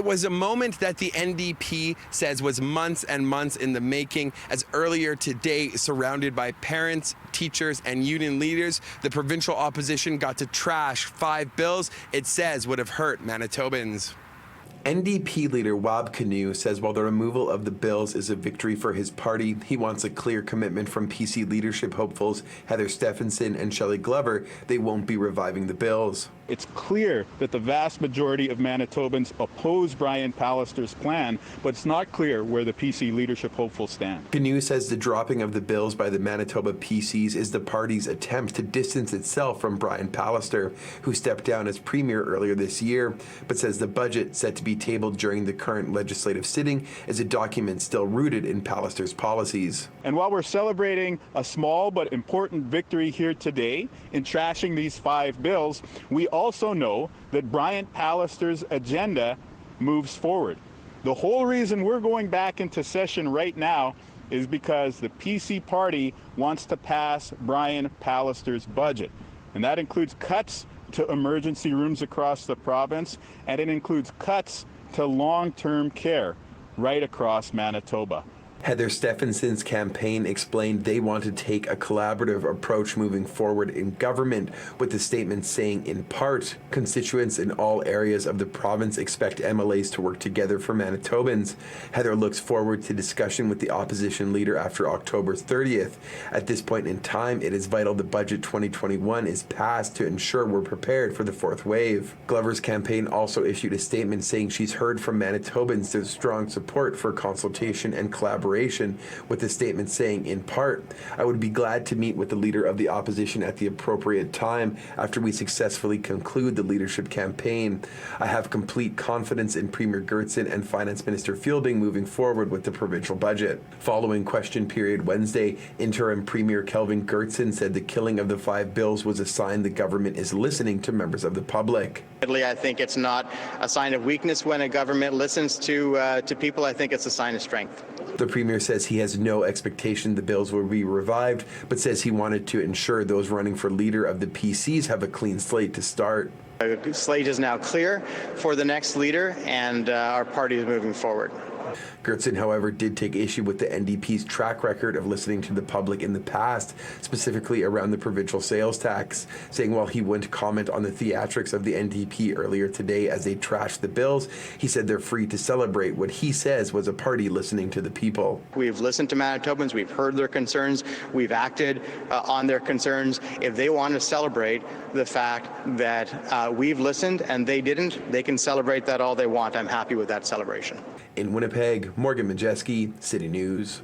It was a moment that the NDP says was months and months in the making, as earlier today, surrounded by parents, teachers, and union leaders, the provincial opposition got to trash 5 bills it says would have hurt Manitobans. NDP leader Wab Kinew says while the removal of the bills is a victory for his party, he wants a clear commitment from PC leadership hopefuls Heather Stefanson and Shelley Glover they won't be reviving the bills. It's clear that the vast majority of Manitobans oppose Brian Pallister's plan, but it's not clear where the PC leadership hopefuls stand. Kinew says the dropping of the bills by the Manitoba PCs is the party's attempt to distance itself from Brian Pallister, who stepped down as premier earlier this year, but says the budget set to be tabled during the current legislative sitting is a document still rooted in Pallister's policies. And while we're celebrating a small but important victory here today in trashing these 5 bills, we also know that Brian Pallister's agenda moves forward. The whole reason we're going back into session right now is because the PC party wants to pass Brian Pallister's budget. And that includes cuts to emergency rooms across the province, and it includes cuts to long-term care right across Manitoba. Heather Stefanson's campaign explained they want to take a collaborative approach moving forward in government, with the statement saying, in part, constituents in all areas of the province expect MLAs to work together for Manitobans. Heather looks forward to discussion with the opposition leader after October 30th. At this point in time, it is vital the budget 2021 is passed to ensure we're prepared for the 4th wave. Glover's campaign also issued a statement saying she's heard from Manitobans there's strong support for consultation and collaboration, with the statement saying, in part, I would be glad to meet with the leader of the opposition at the appropriate time after we successfully conclude the leadership campaign. I have complete confidence in Premier Goertzen and Finance Minister Fielding moving forward with the provincial budget. Following question period Wednesday, interim Premier Kelvin Goertzen said the killing of the 5 bills was a sign the government is listening to members of the public. I think it's not a sign of weakness when a government listens to people. I think it's a sign of strength. The Premier says he has no expectation the bills will be revived, but says he wanted to ensure those running for leader of the PCs have a clean slate to start. The slate is now clear for the next leader, and our party is moving forward. Goertzen, however, did take issue with the NDP's track record of listening to the public in the past, specifically around the provincial sales tax, saying while he wouldn't comment on the theatrics of the NDP earlier today as they trashed the bills, he said they're free to celebrate what he says was a party listening to the people. We've listened to Manitobans, we've heard their concerns, we've acted on their concerns. If they want to celebrate the fact that we've listened and they didn't, they can celebrate that all they want. I'm happy with that celebration. In Winnipeg, Morgan Majeski, City News.